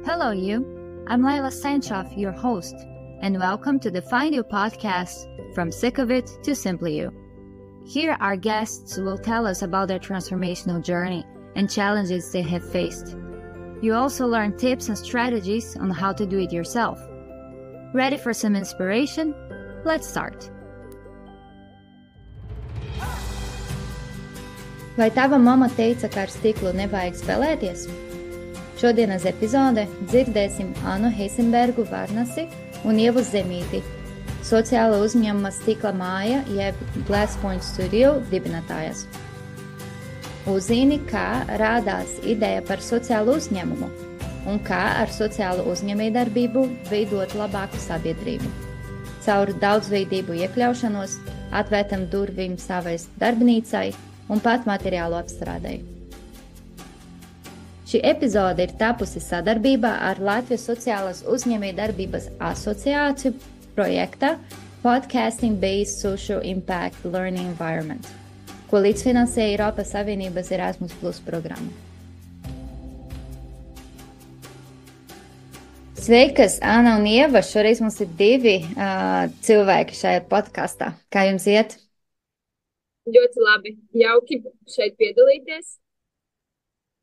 Hello, you. I'm Lila Sanchoff, your host, and welcome to the Find You podcast, From Sick of It to Simply You. Here, our guests will tell us about their transformational journey and challenges they have faced. You also learn tips and strategies on how to do it yourself. Ready for some inspiration? Let's start. Vai tava mamma teica, ka ar stiklu nevajag spēlēties? Šodienas epizode dzirdēsim Anu Heisenbergu Varnasi un Ievu Zemīti, sociāla uzņēmuma Stikla māja jeb Glass Point Studio dibinātājas. Uzzini, kā rādās ideja par sociālu uzņēmumu un kā ar sociālu uzņēmējdarbību veidot labāku sabiedrību. Caur daudzveidību iekļaušanos, atvērtam durvīm savai darbnīcai un pat materiālu apstrādei. Šī epizode ir tapusi sadarbībā ar Latvijas sociālās uzņēmējdarbības asociāciju projekta Podcasting-Based Social Impact Learning Environment, ko līdzfinansēja Eiropas Savienības Erasmus Plus programma. Sveikas, Ana un Ieva! Šoreiz mums ir divi cilvēki šajā podkastā. Kā jums iet? Ļoti labi. Jauki šeit piedalīties.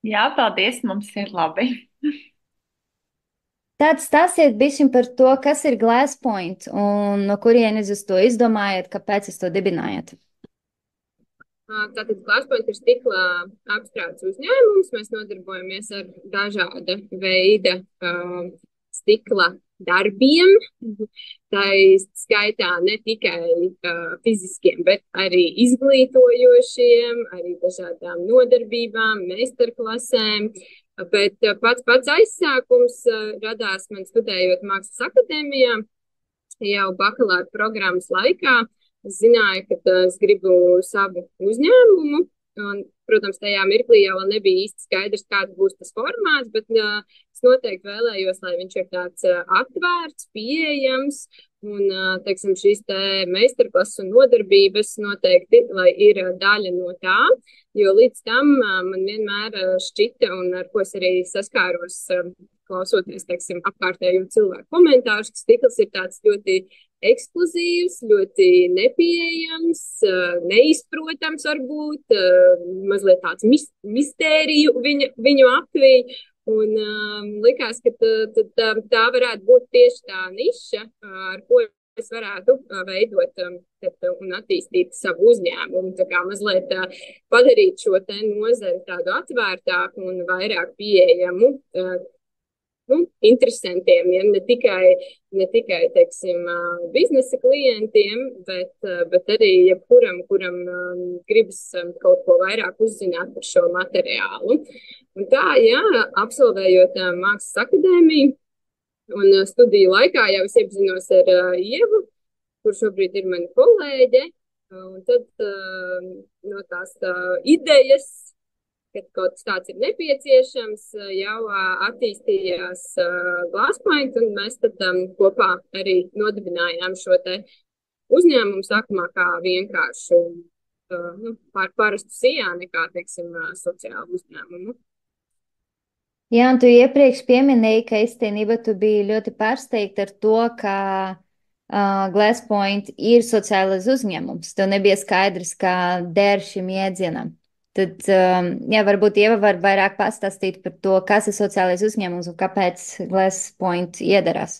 Jā, paldies, mums ir labi. Tad stāstiet bišķiņ par to, kas ir Glass Point un no kurienes jūs to izdomājat, kāpēc jūs to dibinājat? Tātad Glass Point ir stikla apstrādes uzņēmums. Mēs nodarbojamies ar dažāda veida stikla darbiem. Tā skaitā ne tikai fiziskiem, bet arī izglītojošiem, arī dažādām nodarbībām, meistarklasēm. Bet pats aizsākums radās man studējot Mākslas akadēmijā jau bakalaura programmas laikā. Es zināju, ka es gribu savu uzņēmumu. Un, protams, tajā mirklī jau nebija īsti skaidrs, kāds būs tas formāts, bet es noteikti vēlējos, lai viņš ir tāds atvērts, pieejams, un, teiksim, šīs te meistarklases un nodarbības noteikti, lai ir daļa no tā, jo līdz tam man vienmēr šķita, un ar ko es arī saskāros, klausoties, teiksim, apkārtējo cilvēku komentārus, ka stikls ir tāds ļoti ekskluzīvs, ļoti nepieejams, neizprotams varbūt, mazliet tāds mistēriju viņu apvī. Un likās, ka tā varētu būt tieši tā niša, ar ko es varētu veidot un attīstīt savu uzņēmumu. Tā kā mazliet padarīt šo te nozari tādu atvērtāku un vairāk pieejamu interesantiem, ja ne tikai, teiksim, biznesa klientiem, bet arī jebkuram, kuram gribas kaut ko vairāk uzzināt par šo materiālu. Un tā, jā, absolvējot Mākslas akadēmiju un studiju laikā jau es iepazinos ar Ievu, kur šobrīd ir mani kolēģe, un tad no tās idejas, kad kaut kas tāds ir nepieciešams, jau attīstījās Glass Point, un mēs tad kopā arī nodibinājām šo te uzņēmumu sākumā kā vienkāršu parastu sijā nekā, teiksim, sociālu uzņēmumu. Jā, un tu iepriekš pieminēji, ka īstenībā tu biji ļoti pārsteigta ar to, ka Glass Point ir sociālais uzņēmums. Tev nebija skaidrs, kā der šim iedzienam. Tad, jā, varbūt Ieva var vairāk pastāstīt par to, kas ir sociālais uzņēmums un kāpēc Glass Point iedarās.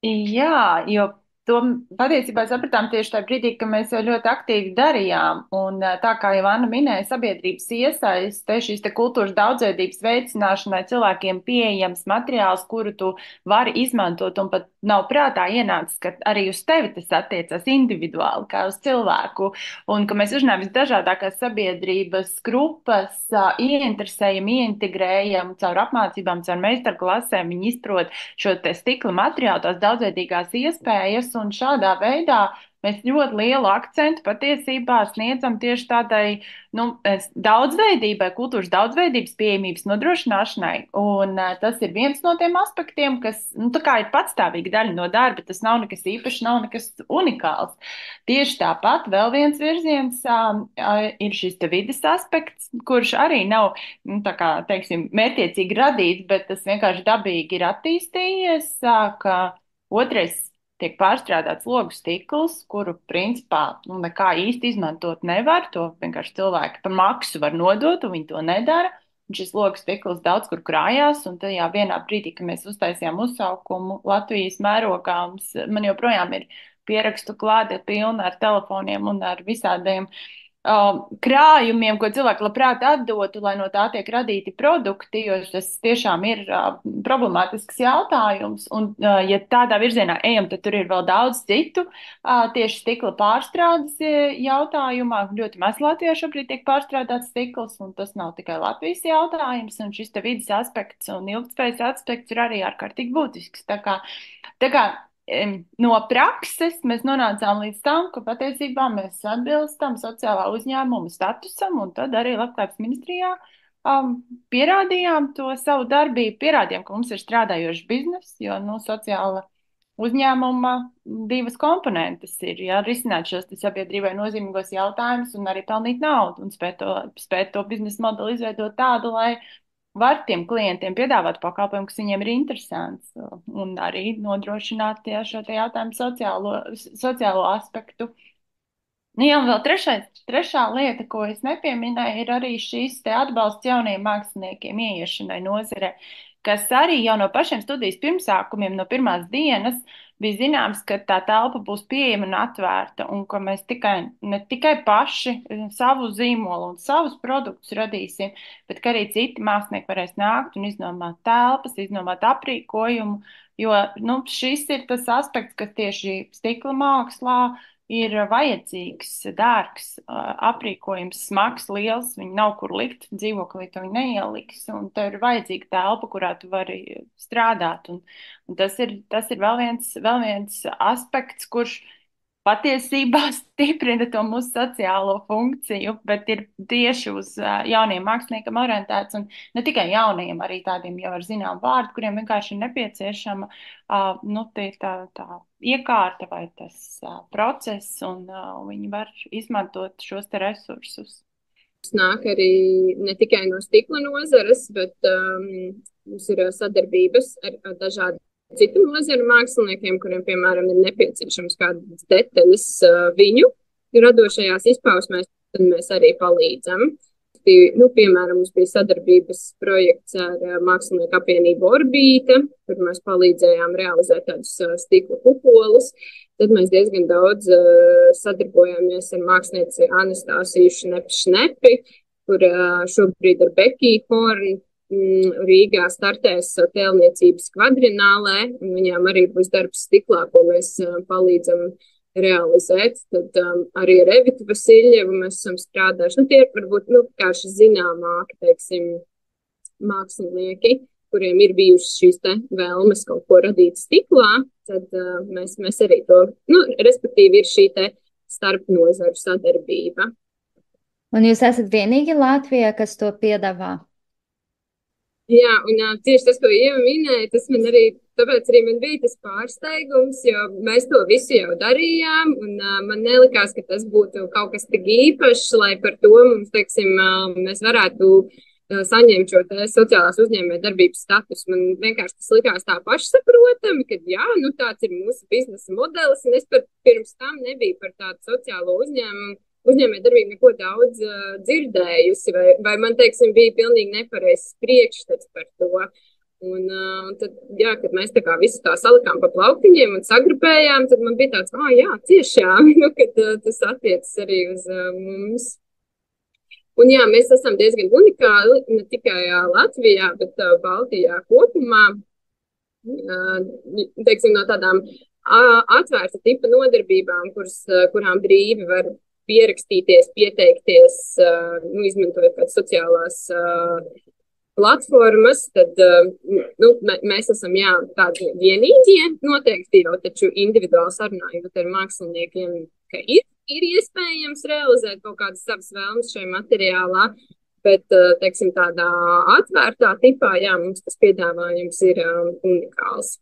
Jā, jo to patiesībā sapratām tieši tajā brīdī, ka mēs jau ļoti aktīvi darījām. Un tā kā jau Anna minēja, sabiedrības iesaiste, šīs te kultūras daudzveidības veicināšanai cilvēkiem pieejams materiāls, kuru tu vari izmantot, un pat nav prātā ienācis, ka arī uz tevi tas attiecas individuāli, kā uz cilvēku. Un ka mēs uzņēmām visdažādākās sabiedrības grupas, ieinteresējam, ieintegrējam caur apmācībām, caur meistarklasēm, viņi izprot šo te stikla materiālu, tās daudzveidīgās iespējas, un šādā veidā mēs ļoti lielu akcentu patiesībā sniedzam tieši tādai daudzveidībai, kultūras daudzveidības pieejamības nodrošināšanai. Un tas ir viens no tiem aspektiem, kas tā kā ir patstāvīga daļa no darba. Tas nav nekas īpašs, nav nekas unikāls. Tieši tāpat vēl viens virziens ir šis te vides aspekts, kurš arī nav, tā kā, teiksim, mērķiecīgi radīts, bet tas vienkārši dabīgi ir attīstījies, ka otrais tiek pārstrādāts logu stikls, kuru principā nekā īsti izmantot nevar, to vienkārši cilvēki par maksu var nodot, un viņi to nedara. Un šis logu stikls daudz kur krājās, un tajā vienā brīdī, kad mēs uztaisījām uzsaukumu Latvijas mērogā, man joprojām ir pierakstu klāte pilna ar telefoniem un ar visādiem krājumiem, ko cilvēki labprāt atdotu, lai no tā tiek radīti produkti, jo tas tiešām ir problemātisks jautājums. Un, ja tādā virzienā ejam, tad tur ir vēl daudz citu tieši stikla pārstrādes jautājumā. Ļoti maz Latvijā šobrīd tiek pārstrādāts stikls, un tas nav tikai Latvijas jautājums, un šis te vidas aspekts un ilgtspējas aspekts ir arī ārkārtīgi būtisks. Tā kā no prakses mēs nonācām līdz tam, ka patiesībā mēs atbilstam sociālā uzņēmuma statusam, un tad arī Labklājības ministrijā pierādījām to savu darbību, pierādījām, ka mums ir strādājošs biznes, jo sociāla uzņēmuma divas komponentes ir risināt šos sabiedrībai nozīmīgos jautājumus un arī pelnīt naudu un spēt to biznesa modeli izveidot tādu, lai var tiem klientiem piedāvāt pakalpojumu, kas viņiem ir interesants, un arī nodrošināt šo te jautājumu sociālo aspektu. Jā, un vēl trešā lieta, ko es nepieminēju, ir arī šīs te atbalsts jauniem māksliniekiem ieiešanai nozarē, kas arī jau no pašiem studijas pirmsākumiem, no pirmās dienas, bija zināms, ka tā telpa būs pieejama un atvērta, un ka mēs ne tikai paši savu zīmolu un savus produktus radīsim, bet ka arī citi mākslinieki varēs nākt un iznomāt telpas, iznomāt aprīkojumu, jo šis ir tas aspekts, kas tieši stikla mākslā ir vajadzīgs, dārgs, aprīkojums, smags, liels, viņi nav kur likt, dzīvoklī to viņi neieliks, un tev ir vajadzīga telpa, kurā tu vari strādāt, un tas ir vēl viens aspekts, kurš patiesībā stiprina to mūsu sociālo funkciju, bet ir tieši uz jauniem māksliniekam orientēts, un ne tikai jauniem, arī tādiem jau ar zinām vārdu, kuriem vienkārši ir nepieciešama tā iekārta vai tas process, un viņi var izmantot šos te resursus. Nāk arī ne tikai no stikla nozares, bet mums ir sadarbības ar dažādiem citu nozaru māksliniekiem, kuriem, piemēram, ir nepieciešams kādas detaļas viņu radošajās izpausmēs, tad mēs arī palīdzam. Piemēram, mums bija sadarbības projekts ar Mākslinieku apvienību Orbīta, kur mēs palīdzējām realizēt tādus stikla kupolus. Tad mēs diezgan daudz sadarbojāmies ar mākslinieci Anastasiju Šnepi, kur šobrīd ar Bekiju Hornu Rīgā startēs tēlniecības kvadrinālē, un viņām arī būs darbs stiklā, ko mēs palīdzam realizēt. Tad arī ar Evitu Vasiljevu mēs esam strādājuši. Tie ir varbūt kāši zināmāki, teiksim, mākslinieki, kuriem ir bijušas šīs te vēlmes kaut ko radīt stiklā, tad mēs arī to, respektīvi ir šī te starpnozaru sadarbība. Un jūs esat vienīgi Latvijā, kas to piedāvā? Jā, un tieši tas, ko Ieva minēja, tāpēc arī man bija tas pārsteigums, jo mēs to visu jau darījām, un man nelikās, ka tas būtu kaut kas tik īpašs, lai par to mums, teiksim, mēs varētu saņemt šo sociālās uzņēmējdarbības status. Man vienkārši tas likās tā pašsaprotami, ka jā, tāds ir mūsu biznesa modelis, un es pat pirms tam nebiju par tādu sociālo uzņēmējdarbību neko daudz dzirdējusi, vai man, teiksim, bija pilnīgi nepareizs priekšstats par to. Un tad, jā, kad mēs tā kā visu tā salikām pa plauktiņiem un sagrupējām, tad man bija tāds, jā, tiešām, kad tas attiecas arī uz mums. Un jā, mēs esam diezgan unikāli, ne tikai Latvijā, bet Baltijā kopumā, teiksim, no tādām atvērta tipa nodarbībām, kurām brīvi var pierakstīties, pieteikties, izmantojot kādas sociālās platformas, tad mēs esam tādi vienīgie noteikti jau, taču individuāli sarunājot ar māksliniekiem, ka ir iespējams realizēt kaut kādas savas vēlmes šajā materiālā, bet, teiksim, tādā atvērtā tipā, mums tas piedāvājums ir unikāls.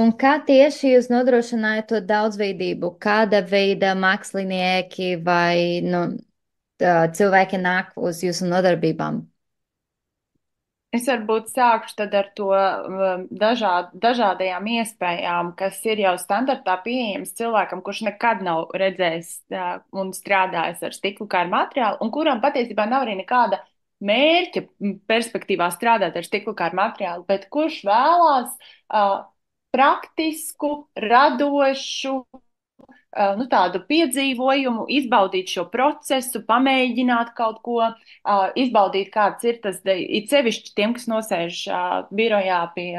Un kā tieši jūs nodrošinājat to daudzveidību? Kāda veida mākslinieki vai cilvēki nāk uz jūsu nodarbībām? Es varbūt sākšu tad ar to dažādajām iespējām, kas ir jau standartā pieejams cilvēkam, kurš nekad nav redzējis un strādājis ar stiklu kā ar materiālu, un kuram patiesībā nav arī nekāda mērķa perspektīvā strādāt ar stiklu kā ar materiālu, bet kurš vēlās praktisku, radošu, tādu piedzīvojumu, izbaudīt šo procesu, pamēģināt kaut ko, izbaudīt, kāds ir tas, it sevišķi tiem, kas nosēž birojā pie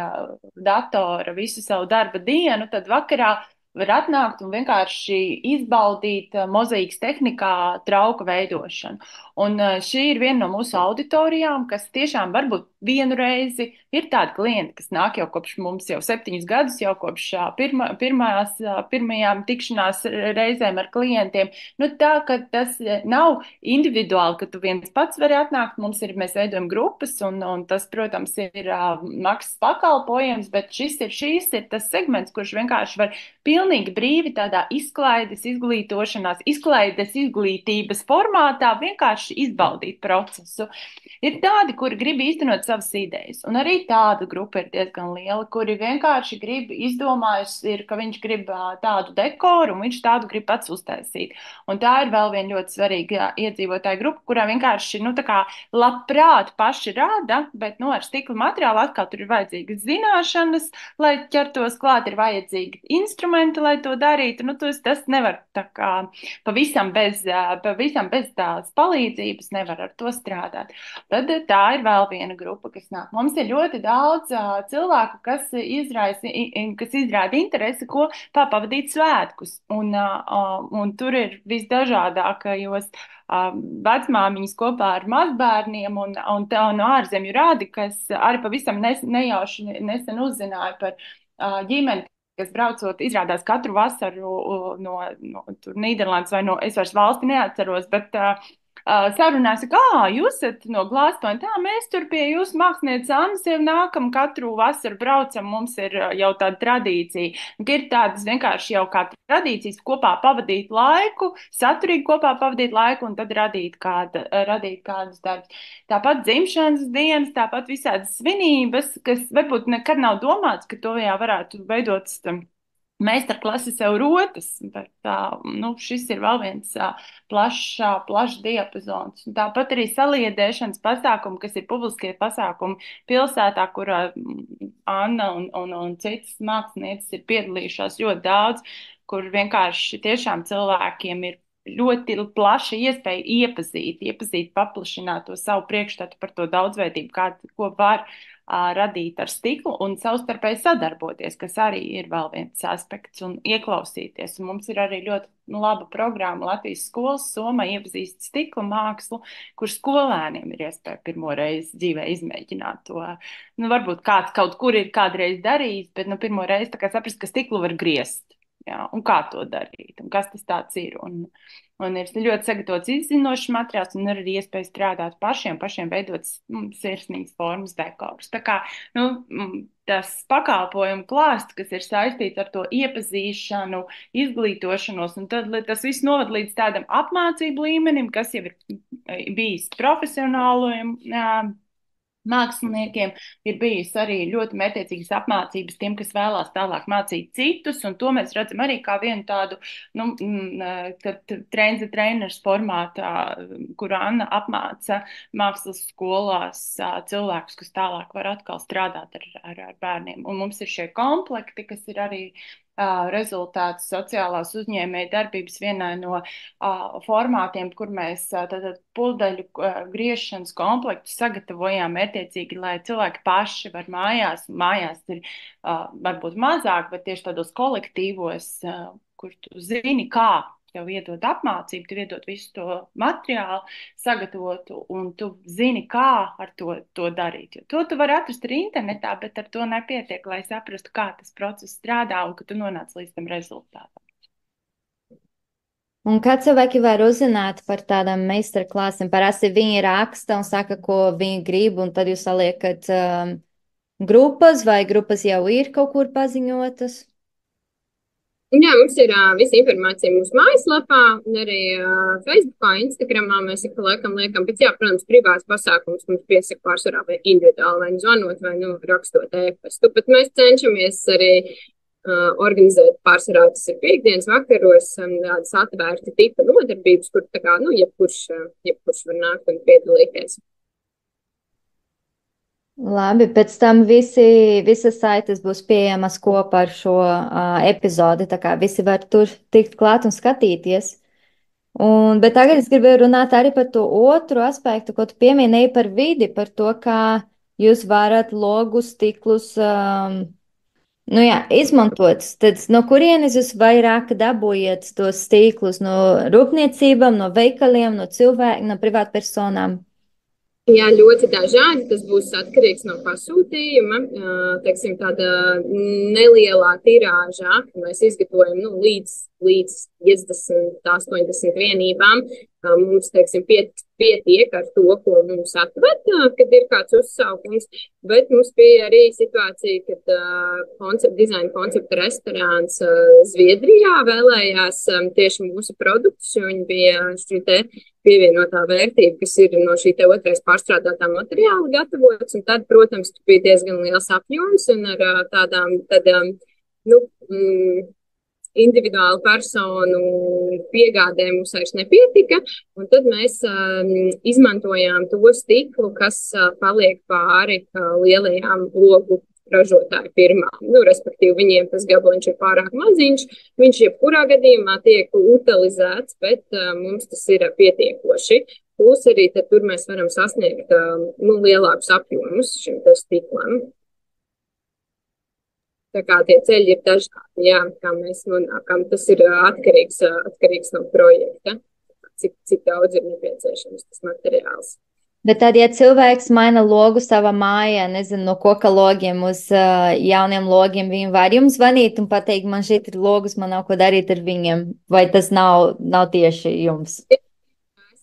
datora visu savu darba dienu, tad vakarā var atnākt un vienkārši izbaudīt mozaīkas tehnikā trauku veidošanu. Un šī ir viena no mūsu auditorijām, kas tiešām varbūt vienu reizi ir tādi klienti, kas nāk jau kopš mums jau 7 gadus, jau kopš pirmajām tikšanās reizēm ar klientiem. Tā, ka tas nav individuāli, ka tu viens pats vari atnākt, mēs veidojam grupas, un tas, protams, ir maksas pakalpojums, bet šīs ir tas segments, kurš vienkārši var pilnīgi brīvi tādā izklaides izglītības formātā vienkārši izbaudīt procesu. Ir tādi, kuri grib īstenot savas idejas, un arī tāda grupa ir diezgan liela, kuri vienkārši izdomājusi ir, ka viņš grib tādu dekoru, un viņš tādu grib pats uztaisīt. Un tā ir vēl viena ļoti svarīga iedzīvotāja grupa, kurā vienkārši, tā kā labprāt paši rada, bet, ar stikla materiālu atkal tur ir vajadzīgas zināšanas, lai ķertos klāt, ir vajadzīgi instrumenti, lai to darītu. Tas nevar tā kā pavisam bez tās palīdzības nevar ar to strādāt. Tad tā ir vēl viena grupa, kas nāk. Mums ir ļoti daudz cilvēku, kas izrāda interesi, ko pavadīt svētkus. Un tur ir visdažādākajos vecmāmiņas kopā ar mazbērniem un no ārzemju rādi, kas arī pavisam nesen uzzināja par ģimeni, kas braucot, izrādās katru vasaru no Nīderlandes vai es vairs valsti neatceros, bet sarunās, jūs esat no Glāztona, tā mēs tur pie jūsu mākslinieces Annas jau nākam katru vasaru braucam, mums ir jau tāda tradīcija, ka ir tādas vienkārši jau kā tradīcijas kopā pavadīt laiku, saturīgi kopā pavadīt laiku un tad radīt kādus darbus. Tāpat dzimšanas dienas, tāpat visādas svinības, kas varbūt nekad nav domāts, ka to varētu veidot meistarklase sev rotas, bet šis ir vēl viens plašs diapazons. Un tāpat arī saliedēšanas pasākumi, kas ir publiskie pasākumi pilsētā, kurā Anna un citas mākslinieces ir piedalījušās ļoti daudz, kur vienkārši tiešām cilvēkiem ir ļoti plaša iespēja iepazīt, paplašināt to savu priekšstatu par to daudzveidību, ko var radīt ar stiklu un savstarpēji sadarboties, kas arī ir vēl viens aspekts, un ieklausīties. Un mums ir arī ļoti laba programma Latvijas skolas Somā iepazīst stikla mākslu, kur skolēniem ir iespēja pirmo reizi dzīvē izmēģināt to. Varbūt kāds kaut kur ir kādreiz darījis, bet pirmo reizi tā kā saprast, ka stiklu var griezt. Jā, un kā to darīt, un kas tas tāds ir. Un ir ļoti sagatavots izzinošs materiāls, un arī iespēja strādāt pašiem veidot sirsnīgas formas dekorus. Tā kā tas pakalpojumu klāsts, kas ir saistīts ar to iepazīšanu, izglītošanos, un tad tas viss novad līdz tādam apmācību līmenim, kas jau ir bijis profesionālajiem māksliniekiem, ir bijusi arī ļoti mērķiecīgas apmācības tiem, kas vēlās tālāk mācīt citus, un to mēs redzam arī kā vienu tādu, treneris formātā, kur Anna apmāca mākslas skolās cilvēkus, kas tālāk var atkal strādāt ar bērniem. Un mums ir šie komplekti, kas ir arī rezultāts sociālās uzņēmēja darbības vienai no formātiem, kur mēs puldeļu griešanas komplektu sagatavojām mērķiecīgi, lai cilvēki paši var mājās ir varbūt mazāk, bet tieši tādos kolektīvos, kur tu zini, kā tev iedod apmācību, tev iedod visu to materiālu sagatavotu, un tu zini, kā ar to darīt. Jo to tu vari atrast arī internetā, bet ar to nepietiek, lai saprastu, kā tas process strādā un ka tu nonāc līdz tam rezultātam. Un kā cilvēki var uzzināt par tādām meistarklāsēm? Parasti viņi raksta un saka, ko viņi grib, un tad jūs saliekat grupas, vai grupas jau ir kaut kur paziņotas? Jā, mums ir visa informācija mūsu mājaslapā, un arī Facebookā, Instagramā mēs ik pa laikam liekam, bet jā, protams, privāts pasākums mums piesaka pārsvarā vai individuāli, vai zvanot, vai rakstot e-pastu, bet mēs cenšamies arī organizēt pārsvarā, tas ir piekdienas vakaros, tādas atvērta tipa nodarbības, kur tā kā, jebkurš var nākt un piedalīties. Labi, pēc tam visas saites būs pieejamas kopā ar šo epizodi, tā kā visi var tur tikt klāt un skatīties. Bet tagad es gribēju runāt arī par to otru aspektu, ko tu pieminēji par vidi, par to, kā jūs varat logus, stiklus izmantot. Tad no kurienes jūs vairāk dabūjiet tos stiklus? No rūpniecībām, no veikaliem, no cilvēkiem, no privātpersonām? Jā, ļoti dažādi. Tas būs atkarīgs no pasūtījuma. Teiksim, tāda nelielā tirāžā, ka mēs izgatavojam līdz 50, 80 vienībām. Mums, teiksim, pietiek ar to, ko mums atved, kad ir kāds uzsaukums. Bet mums bija arī situācija, kad dizaina koncepta restorāns Zviedrijā vēlējās tieši mūsu produktus, jo viņi bija šī te pievienotā vērtība, kas ir no šī te otrais pārstrādātā materiāla gatavots. Un tad, protams, bija diezgan liels apjoms un ar tādām individuālu personu piegādēm mums vairs nepietika, un tad mēs izmantojām to stiklu, kas paliek pāri lielajām logu ražotāju firmām. Respektīvi, viņiem tas gabaliņš ir pārāk maziņš, viņš jebkurā gadījumā tiek utilizēts, bet mums tas ir pietiekoši. Plus arī tad tur mēs varam sasniegt lielākus apjomus šim stiklam. Tā kā tie ceļi ir dažādi, jā, kā mēs nonākam. Tas ir atkarīgs no projekta, cik daudz ir nepieciešams tas materiāls. Bet tad, ja cilvēks maina logu savā mājā, nezinu, no koka logiem uz jauniem logiem, viņi var jums zvanīt un pateikt, man šeit ir logus, man nav ko darīt ar viņiem, vai tas nav tieši jums?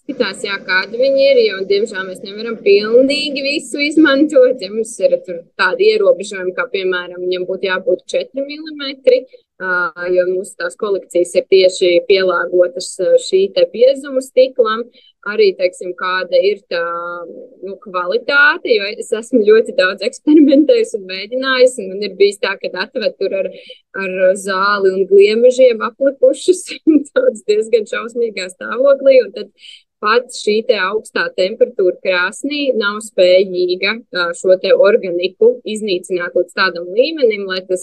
Skatās, jā, kādi viņi ir, jo, diemžēl, mēs nevaram pilnīgi visu izmantot. Ja mums ir tur tādi ierobežojumi, kā, piemēram, viņam būtu jābūt 4 mm, jo mūsu tās kolekcijas ir tieši pielāgotas šī te biezumu stiklam. Arī, teiksim, kāda ir tā kvalitāte, jo es esmu ļoti daudz eksperimentējusi un mēģinājusi, un man ir bijis tā, ka atved tur ar zāli un gliemežiem aplikušas, tāds diezgan šausmīgā stāvoklī, un tad pat šī te augstā temperatūra krāsnī nav spējīga šo te organiku iznīcināt līdz tādam līmenim, lai tas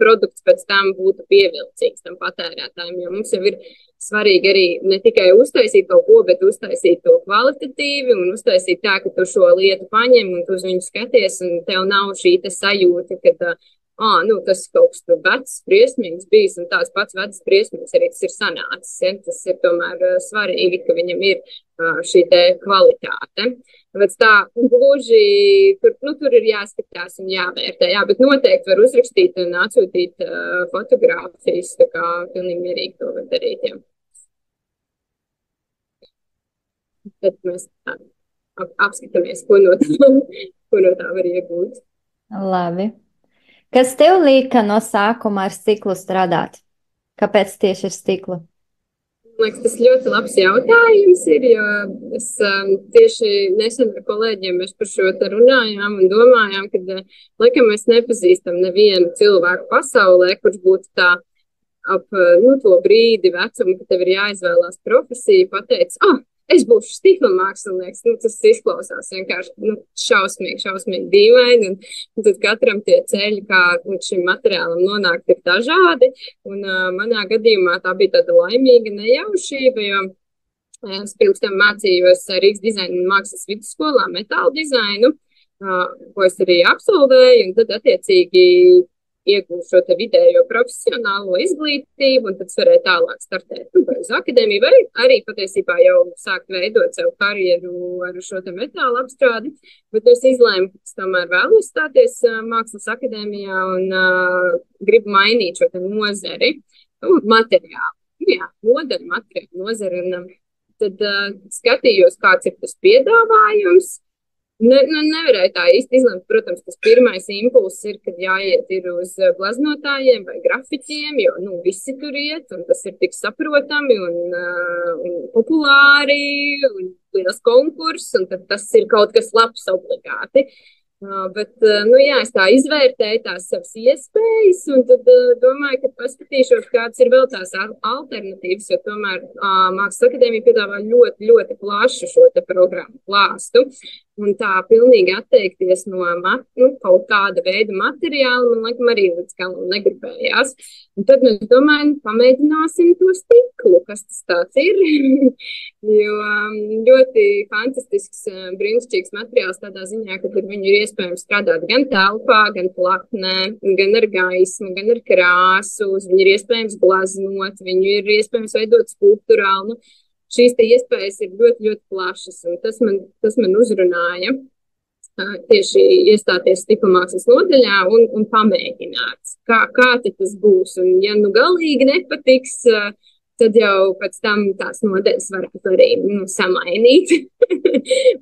produkts pēc tam būtu pievilcīgs tam patērētājiem, jo mums jau ir svarīgi arī ne tikai uztaisīt kaut ko, bet uztaisīt to kvalitatīvi un uztaisīt tā, ka tu šo lietu paņem un tu uz viņu skaties un tev nav šī te sajūta, ka tas kaut kas tur vecs, briesmīgs bijis un tāds pats vecs briesmīgs arī tas ir sanācis. Ja? Tas ir tomēr svarīgi, ka viņam ir šī te kvalitāte. Tāpēc tā gluži tur ir jāskatās un jāvērtē, jā, bet noteikti var uzrakstīt un atsūtīt fotogrāfijas, tā kā pilnīgi mierīgi to var darīt, jā. Tad mēs apskatāmies, ko no tā var iegūt. Labi. Kas tev lika no sākuma ar stiklu strādāt? Kāpēc tieši ar stiklu? Man liekas, tas ļoti labs jautājums ir, jo es tieši nesen ar kolēģiem mēs par šo te runājām un domājām, ka laikam mēs nepazīstam nevienu cilvēku pasaulē, kurš būtu tā ap to brīdi vecumu, ka tev ir jāizvēlās profesija, pateic, es būšu stikla mākslinieks, tas izklausās vienkārši šausmīgi dīvaini, un tad katram tie ceļi, kā līdz šim materiālam nonākt, ir dažādi, un manā gadījumā tā bija tāda laimīga nejaušība, jo es pirms tam mācījos Rīgas dizaina un mākslas vidusskolā metāla dizainu, ko es arī absolvēju, un tad attiecīgi iegūst šo te vidējo profesionālo izglītību, un tad varēja tālāk startēt uz akadēmiju, vai arī patiesībā jau sākt veidot savu karjeru ar šo te metālu apstrādi, bet es izlēmu, ka es tomēr vēlos stāties mākslas akadēmijā un gribu mainīt šo te nozari, materiālu. Jā, nodaļu materiālu nozari, un tad skatījos, kāds ir tas piedāvājums. Nevarēja tā īsti izlemt. Protams, tas pirmais impulss ir, kad jāiet ir uz glaznotājiem vai grafiķiem, jo visi tur iet, un tas ir tik saprotami un populāri, un liels konkurss, un tad tas ir kaut kas labs obligāti. Bet, jā, es tā izvērtēju tās savas iespējas, un tad domāju, ka paskatīšos, kādas ir vēl tās alternatīvas, jo tomēr Mākslas akadēmija piedāvā ļoti, ļoti plašu šo te programmu klāstu. Un tā pilnīgi atteikties no kaut kāda veida materiāla, man laikam arī līdz galam negribējās. Un tad mēs domājam, pamēģināsim to stiklu, kas tas tāds ir. Jo ļoti fantastisks, brīnišķīgs materiāls tādā ziņā, ka ar viņu ir iespējams strādāt gan telpā, gan platnē, gan ar gaismu, gan ar krāsu, viņu ir iespējams glaznot, viņu ir iespējams veidot skulptūrāli. Šīs te iespējas ir ļoti, ļoti plašas, un tas man uzrunāja tieši iestāties stikla mākslas nodaļā un pamēģināt, kā tad tas būs. Un ja galīgi nepatiks, tad jau pēc tam tās nodaļas varētu arī samainīt.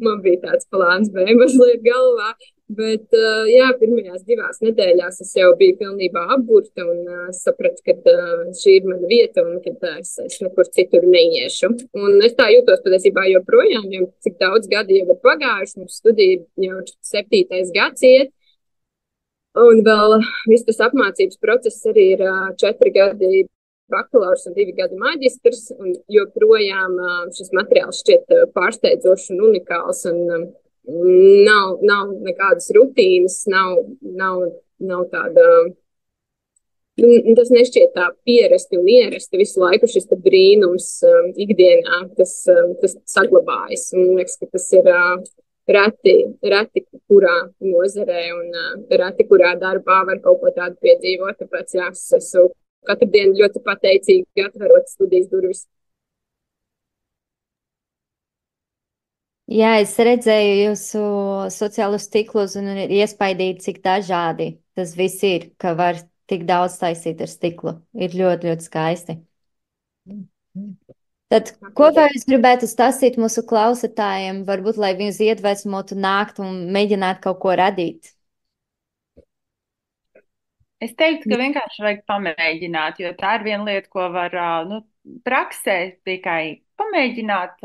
Man bija tāds plāns B mazliet galvā. Bet, jā, pirmajās 2 nedēļās es jau biju pilnībā apburta un sapratu, ka šī ir mana vieta un ka es nekur citur neiešu. Un es tā jūtos patiesībā joprojām, jo cik daudz gadi jau ir pagājuši, mums studija jau 7. gads iet. Un vēl viss tas apmācības process arī ir 4 gadi bakalaurs un 2 gadi maģistrs. Un joprojām šis materiāls šķiet pārsteidzošs un unikāls un nav nekādas rutīnas, nav tāda, tas nešķiet tā pierasti un ierasti visu laiku šis brīnums ikdienā, tas saglabājas. Un liekas, ka tas ir reti kurā nozarē un reti kurā darbā var kaut ko tādu piedzīvot, tāpēc jā, es esmu katru dienu ļoti pateicīgi atverot studijas durvis. Jā, es redzēju jūsu sociālos stiklus un ir iespaidīgi, cik dažādi tas viss ir, ka var tik daudz taisīt ar stiklu. Ir ļoti, ļoti skaisti. Tad, ko vēl jūs gribētu stāstīt mūsu klausītājiem, varbūt, lai viņus iedvesmotu nākt un mēģināt kaut ko radīt? Es teiktu, ka vienkārši vajag pamēģināt, jo tā ir viena lieta, ko var praksē tikai pamēģināt,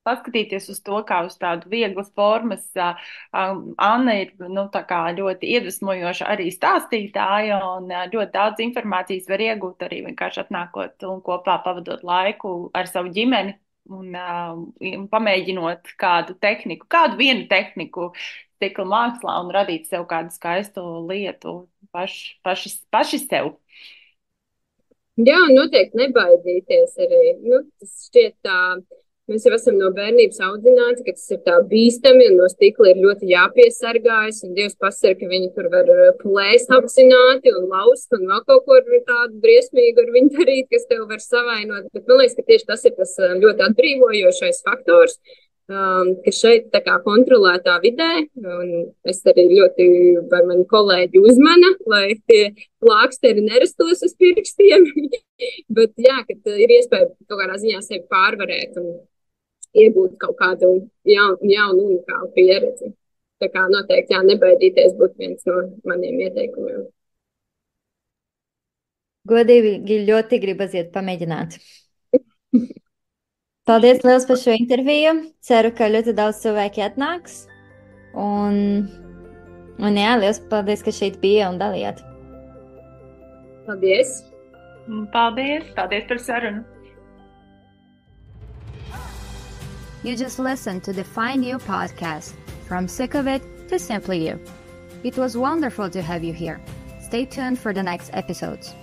paskatīties uz to, kā uz tādu vieglas formas. Anna ir tā kā ļoti iedvesmojoša arī stāstītāja un ļoti daudz informācijas var iegūt arī vienkārši atnākot un kopā pavadot laiku ar savu ģimeni un pamēģinot kādu vienu tehniku stikla mākslā un radīt sev kādu skaistu lietu paši sev. Jā, noteikti nebaidīties arī. Tas šķiet tā. Mēs jau esam no bērnības audzināti, ka tas ir tā bīstami un no stikla ir ļoti jāpiesargājas un Dievs pasaka, ka viņi tur var plēst apzināti un laust un vēl kaut ko tādu briesmīgu ar viņu darīt, kas tev var savainot. Bet man liekas, ka tieši tas ir tas ļoti atbrīvojošais faktors, ka šeit tā kā kontrolētā vidē, un es arī ļoti par mani kolēģi uzmana, lai tie plāksteri nerastos uz pirkstiem, bet jā, ka ir iespēja kaut kādā ziņā sevi pārvarēt un iegūt kaut kādu jaunu unikālu pieredzi. Tā kā noteikti nebaidīties būtu viens no maniem ieteikumiem. Godīgi ļoti gribas iet pamēģināt. Paldies liels par šo interviju. Ceru, ka ļoti daudz cilvēki atnāks. Un jā, liels paldies, ka šeit bija un dalījāt. Paldies. Paldies par sarunu. You just listened to the Find You podcast, from Sick of It to Simply You. It was wonderful to have you here. Stay tuned for the next episodes.